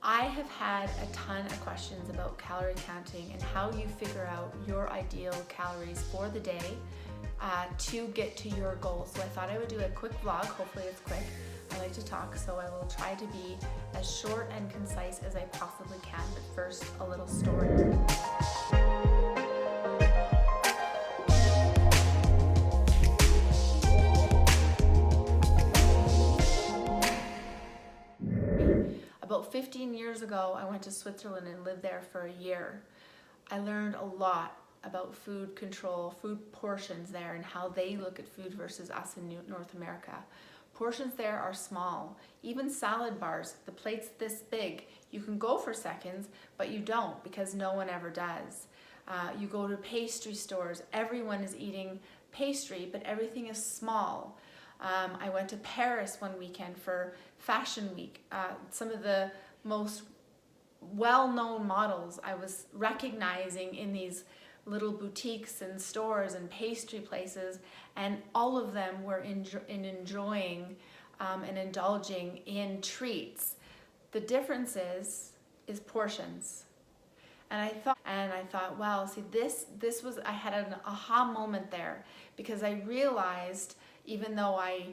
I have had a ton of questions about calorie counting and how you figure out your ideal calories for the day to get to your goals. So I thought I would do a quick vlog. Hopefully it's quick. I like to talk, so I will try to be as short and concise as I possibly can. But first, a little story. About 15 years ago, I went to Switzerland and lived there for a year. I learned a lot about food control, food portions there, and how they look at food versus us in North America. Portions there are small. Even salad bars, the plate's this big. You can go for seconds, but you don't because no one ever does. You go to pastry stores, everyone is eating pastry, but everything is small. I went to Paris one weekend for Fashion Week. Some of the most well-known models I was recognizing in these little boutiques and stores and pastry places, and all of them were enjoying and indulging in treats. The difference is portions. And I thought, wow, see, this was, I had an aha moment there, because I realized, even though I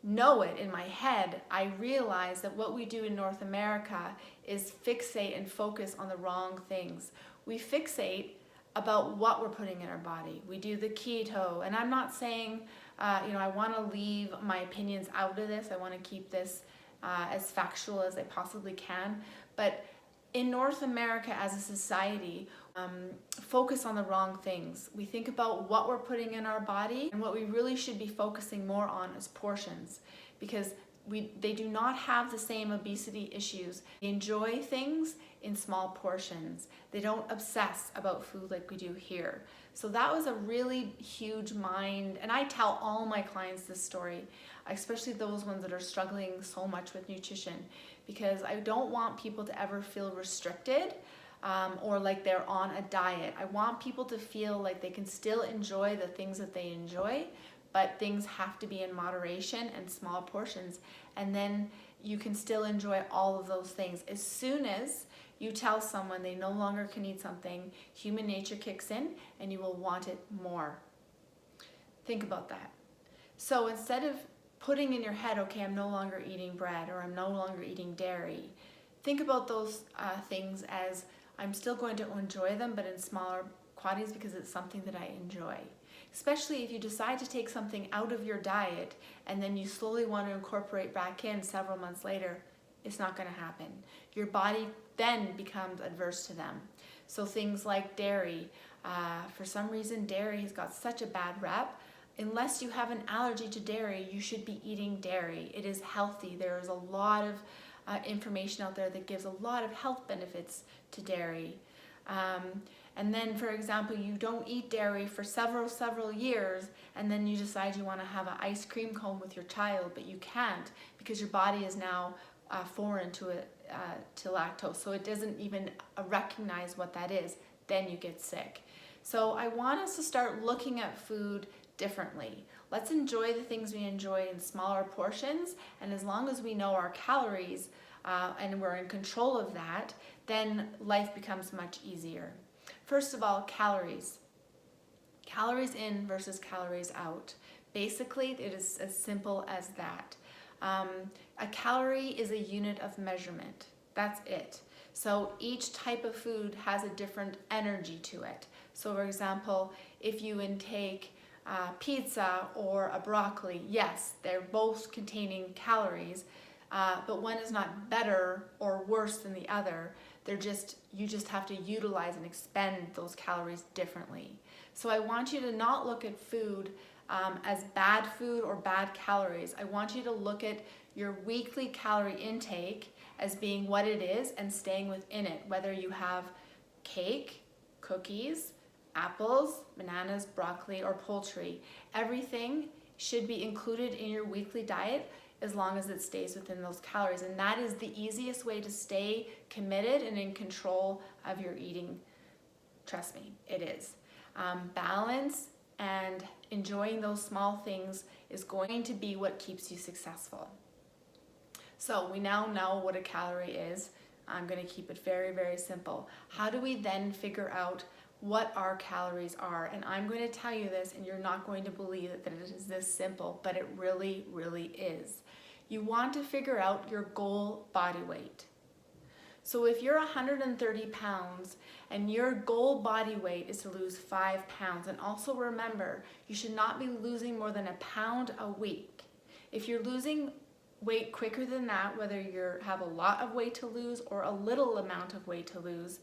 know it in my head, I realized that what we do in North America is fixate and focus on the wrong things. We fixate about what we're putting in our body. We do the keto, and I'm not saying, I want to leave my opinions out of this. I want to keep this as factual as I possibly can. But in North America as a society, focus on the wrong things. We think about what we're putting in our body, and what we really should be focusing more on is portions, because they do not have the same obesity issues. They enjoy things in small portions. They don't obsess about food like we do here. So that was a really huge mind, and I tell all my clients this story, especially those ones that are struggling so much with nutrition, because I don't want people to ever feel restricted or like they're on a diet. I want people to feel like they can still enjoy the things that they enjoy, but things have to be in moderation and small portions, and then you can still enjoy all of those things. As soon as you tell someone they no longer can eat something, human nature kicks in and you will want it more. Think about that. So instead of putting in your head, okay, I'm no longer eating bread or I'm no longer eating dairy, think about those things as I'm still going to enjoy them, but in smaller quantities, because it's something that I enjoy. Especially if you decide to take something out of your diet and then you slowly want to incorporate back in several months later, it's not going to happen. Your body then becomes adverse to them. So things like dairy, for some reason dairy has got such a bad rep. Unless you have an allergy to dairy, you should be eating dairy. It is healthy. There is a lot of information out there that gives a lot of health benefits to dairy. And then, for example, you don't eat dairy for several years, and then you decide you want to have an ice cream cone with your child, but you can't because your body is now foreign to lactose, so it doesn't even recognize what that is. Then you get sick. So I want us to start looking at food differently. Let's enjoy the things we enjoy in smaller portions, and as long as we know our calories and we're in control of that, then life becomes much easier. First of all, calories. Calories in versus calories out. Basically, it is as simple as that. A calorie is a unit of measurement. That's it. So each type of food has a different energy to it. So for example, if you intake pizza or a broccoli, yes, they're both containing calories, but one is not better or worse than the other. You just have to utilize and expend those calories differently. So I want you to not look at food as bad food or bad calories. I want you to look at your weekly calorie intake as being what it is and staying within it, whether you have cake, cookies, apples, bananas, broccoli, or poultry. Everything should be included in your weekly diet as long as it stays within those calories. And that is the easiest way to stay committed and in control of your eating. Trust me, it is. Balance and enjoying those small things is going to be what keeps you successful. So we now know what a calorie is. I'm going to keep it very, very simple. How do we then figure out what our calories are? And I'm going to tell you this, and you're not going to believe that it is this simple, but it really, really is. You want to figure out your goal body weight. So if you're 130 pounds and your goal body weight is to lose 5 pounds, and also remember, you should not be losing more than a pound a week. If you're losing weight quicker than that, whether you have a lot of weight to lose or a little amount of weight to lose,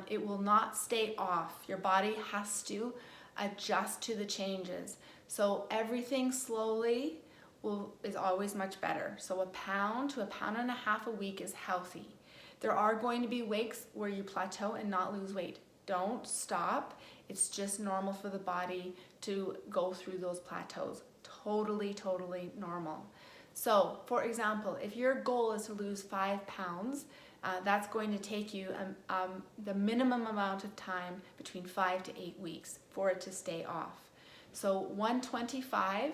it will not stay off. Your body has to adjust to the changes. So everything slowly is always much better. So a pound to a pound and a half a week is healthy. There are going to be weeks where you plateau and not lose weight. Don't stop. It's just normal for the body to go through those plateaus. Totally, totally normal. So, for example, if your goal is to lose 5 pounds, that's going to take you the minimum amount of time between 5 to 8 weeks for it to stay off. So 125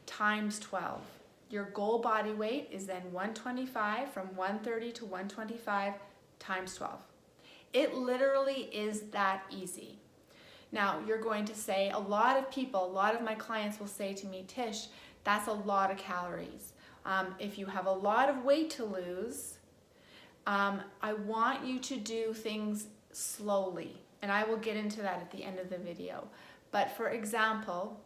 times 12. Your goal body weight is then 125, from 130 to 125 times 12. It literally is that easy. Now, you're going to say, a lot of my clients will say to me, Tish, that's a lot of calories. If you have a lot of weight to lose, I want you to do things slowly. And I will get into that at the end of the video. But for example,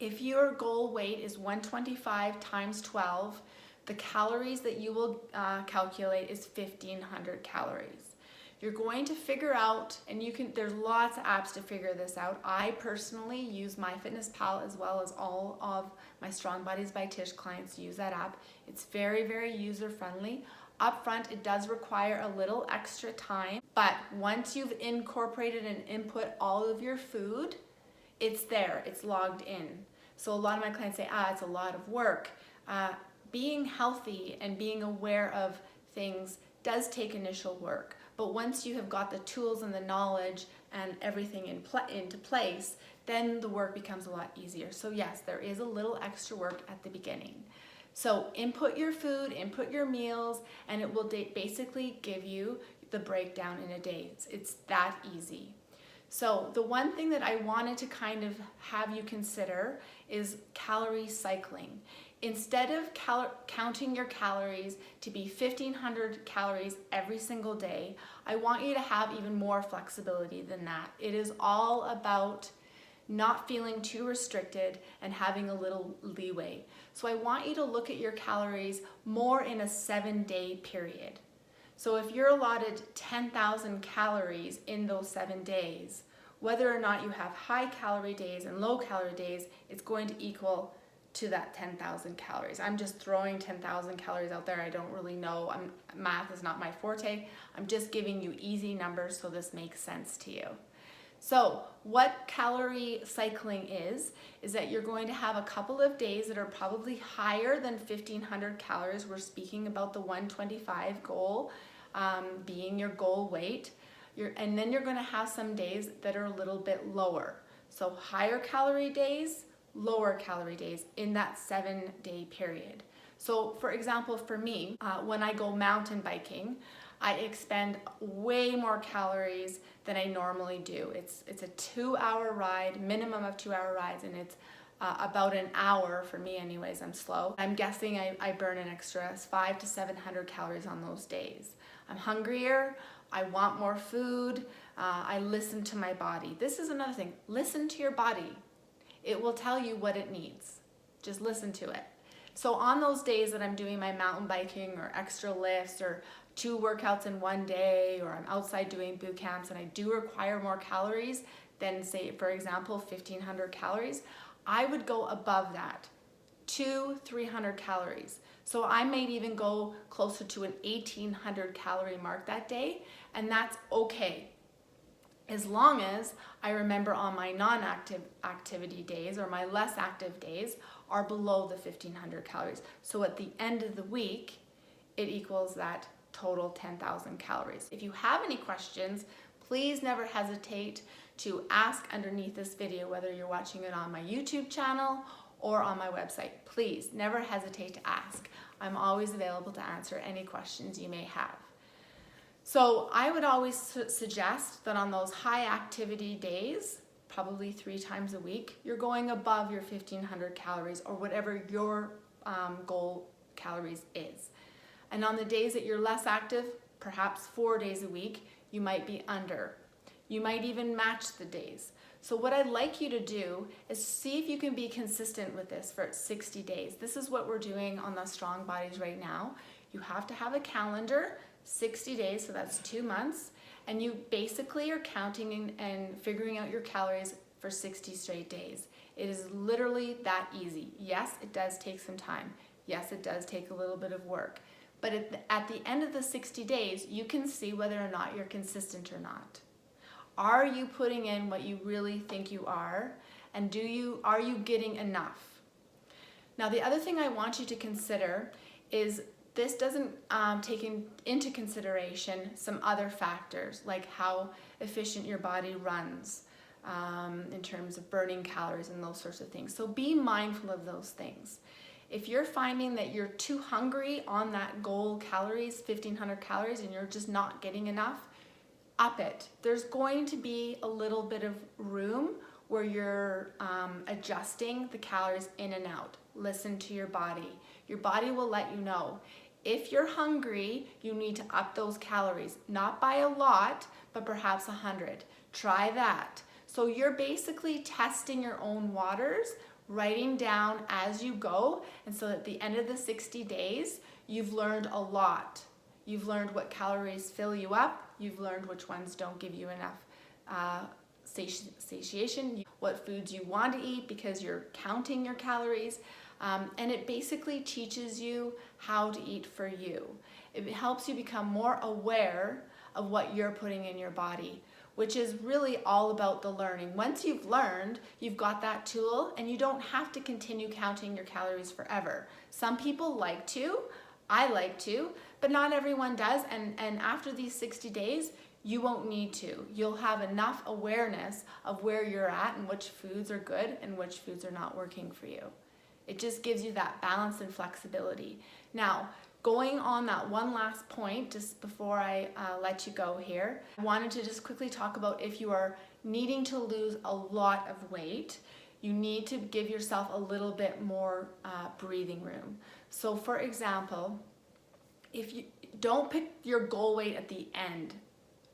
if your goal weight is 125 times 12, the calories that you will calculate is 1,500 calories. You're going to figure out, and there's lots of apps to figure this out. I personally use MyFitnessPal, as well as all of my Strong Bodies by Tish clients use that app. It's very, very user-friendly. Up front, it does require a little extra time, but once you've incorporated and input all of your food, it's there, it's logged in. So a lot of my clients say, it's a lot of work. Being healthy and being aware of things does take initial work, but once you have got the tools and the knowledge and everything into place, then the work becomes a lot easier. So yes, there is a little extra work at the beginning. So input your food, input your meals, and it will basically give you the breakdown in a day. It's that easy. So the one thing that I wanted to kind of have you consider is calorie cycling. Instead of counting your calories to be 1,500 calories every single day, I want you to have even more flexibility than that. It is all about not feeling too restricted and having a little leeway. So I want you to look at your calories more in a 7-day period. So if you're allotted 10,000 calories in those 7 days, whether or not you have high calorie days and low calorie days, it's going to equal to that 10,000 calories. I'm just throwing 10,000 calories out there. I don't really know. Math is not my forte. I'm just giving you easy numbers so this makes sense to you. So what calorie cycling is that you're going to have a couple of days that are probably higher than 1,500 calories. We're speaking about the 125 goal being your goal weight. And then you're going to have some days that are a little bit lower. So higher calorie days, lower calorie days in that 7-day period. So for example, for me, when I go mountain biking, I expend way more calories than I normally do. It's a 2-hour ride, minimum of 2-hour rides, and it's about an hour for me anyways. I'm slow. I'm guessing I burn an extra 500 to 700 calories on those days. I'm hungrier, I want more food, I listen to my body. This is another thing, listen to your body. It will tell you what it needs. Just listen to it. So on those days that I'm doing my mountain biking or extra lifts or 2 workouts in one day, or I'm outside doing boot camps and I do require more calories than, say, for example, 1,500 calories, I would go above that, 200-300 calories. So I may even go closer to an 1,800 calorie mark that day, and that's okay. As long as I remember on my non-active activity days or my less active days are below the 1,500 calories. So at the end of the week, it equals that total 10,000 calories. If you have any questions, please never hesitate to ask underneath this video, whether you're watching it on my YouTube channel or on my website. Please never hesitate to ask. I'm always available to answer any questions you may have. So I would always suggest that on those high activity days, probably 3 times a week, you're going above your 1,500 calories or whatever your goal calories is. And on the days that you're less active, perhaps 4 days a week, you might be under. You might even match the days. So what I'd like you to do is see if you can be consistent with this for 60 days. This is what we're doing on the Strong Bodies right now. You have to have a calendar, 60 days, so that's 2 months, and you basically are counting and figuring out your calories for 60 straight days. It is literally that easy. Yes, it does take some time. Yes, it does take a little bit of work. But at the end of the 60 days, you can see whether or not you're consistent or not. Are you putting in what you really think you are? And are you getting enough? Now, the other thing I want you to consider is this doesn't take into consideration some other factors, like how efficient your body runs in terms of burning calories and those sorts of things. So be mindful of those things. If you're finding that you're too hungry on that goal calories, 1,500 calories, and you're just not getting enough, up it. There's going to be a little bit of room where you're adjusting the calories in and out. Listen to your body. Your body will let you know. If you're hungry, you need to up those calories, not by a lot, but perhaps 100. Try that. So you're basically testing your own waters, writing down as you go, and so at the end of the 60 days, you've learned a lot. You've learned what calories fill you up. You've learned which ones don't give you enough satiation, what foods you want to eat because you're counting your calories. And it basically teaches you how to eat for you. It helps you become more aware of what you're putting in your body, which is really all about the learning. Once you've learned, you've got that tool and you don't have to continue counting your calories forever. Some people like to, I like to, but not everyone does. And after these 60 days, you won't need to. You'll have enough awareness of where you're at and which foods are good and which foods are not working for you. It just gives you that balance and flexibility. Now, going on that one last point, just before I let you go here, I wanted to just quickly talk about if you are needing to lose a lot of weight, you need to give yourself a little bit more breathing room. So for example, if you don't pick your goal weight at the end,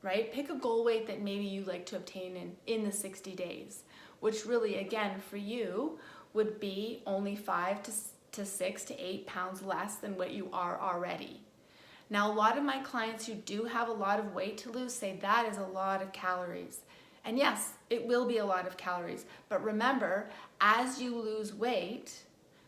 right? Pick a goal weight that maybe you like to obtain in the 60 days, which really, again, for you, would be only 5 to 6 to 8 pounds less than what you are already. Now, a lot of my clients who do have a lot of weight to lose say that is a lot of calories. And yes, it will be a lot of calories. But remember, as you lose weight,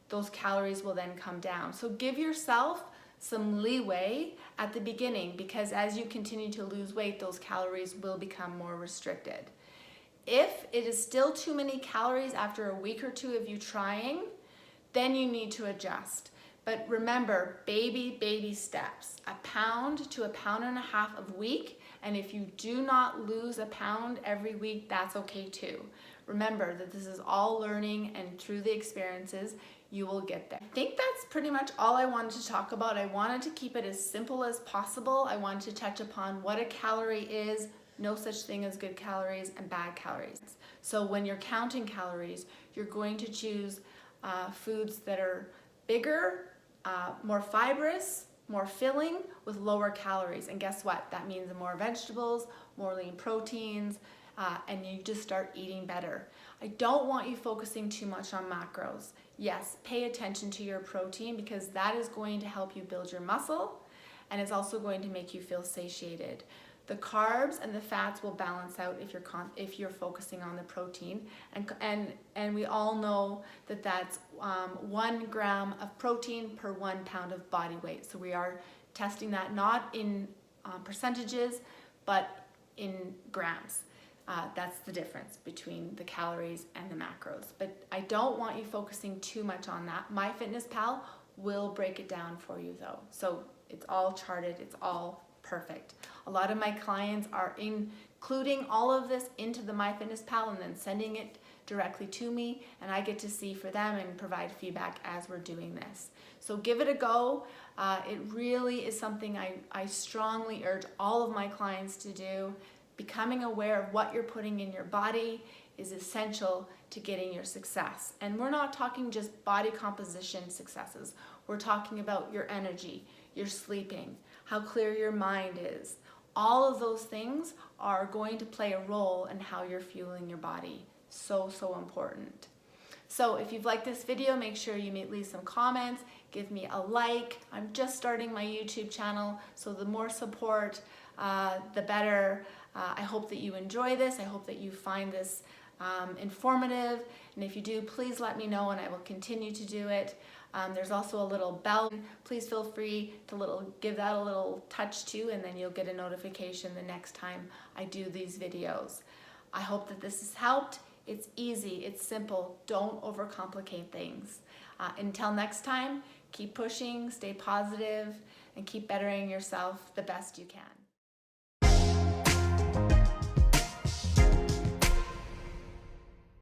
those calories will then come down. So give yourself some leeway at the beginning, because as you continue to lose weight, those calories will become more restricted. If it is still too many calories after a week or two of you trying, then you need to adjust. But remember, baby steps. 1 pound to 1.5 pounds a week. And if you do not lose 1 pound every week, that's okay too. Remember that this is all learning, and through the experiences, you will get there. I think that's pretty much all I wanted to talk about. I wanted to keep it as simple as possible. I wanted to touch upon what a calorie is, no such thing as good calories and bad calories. So when you're counting calories, you're going to choose foods that are bigger, more fibrous, more filling, with lower calories. And guess what? That means more vegetables, more lean proteins, and you just start eating better. I don't want you focusing too much on macros. Yes, pay attention to your protein, because that is going to help you build your muscle, and it's also going to make you feel satiated. The carbs and the fats will balance out if you're focusing on the protein, and we all know that that's 1 gram of protein per 1 pound of body weight. So we are testing that not in percentages, but in grams. That's the difference between the calories and the macros. But I don't want you focusing too much on that. MyFitnessPal will break it down for you though. So it's all charted, it's all perfect. A lot of my clients are including all of this into the MyFitnessPal and then sending it directly to me, and I get to see for them and provide feedback as we're doing this. So give it a go. It really is something I strongly urge all of my clients to do. Becoming aware of what you're putting in your body is essential to getting your success. And we're not talking just body composition successes. We're talking about your energy, your sleeping, how clear your mind is. All of those things are going to play a role in how you're fueling your body. So, so important. So if you've liked this video, make sure you leave some comments, give me a like. I'm just starting my YouTube channel, so the more support, the better. I hope that you enjoy this. I hope that you find this informative. And if you do, please let me know and I will continue to do it. There's also a little bell. Please feel free to give that a little touch too, and then you'll get a notification the next time I do these videos. I hope that this has helped. It's easy, it's simple. Don't overcomplicate things. Until next time, keep pushing, stay positive, and keep bettering yourself the best you can.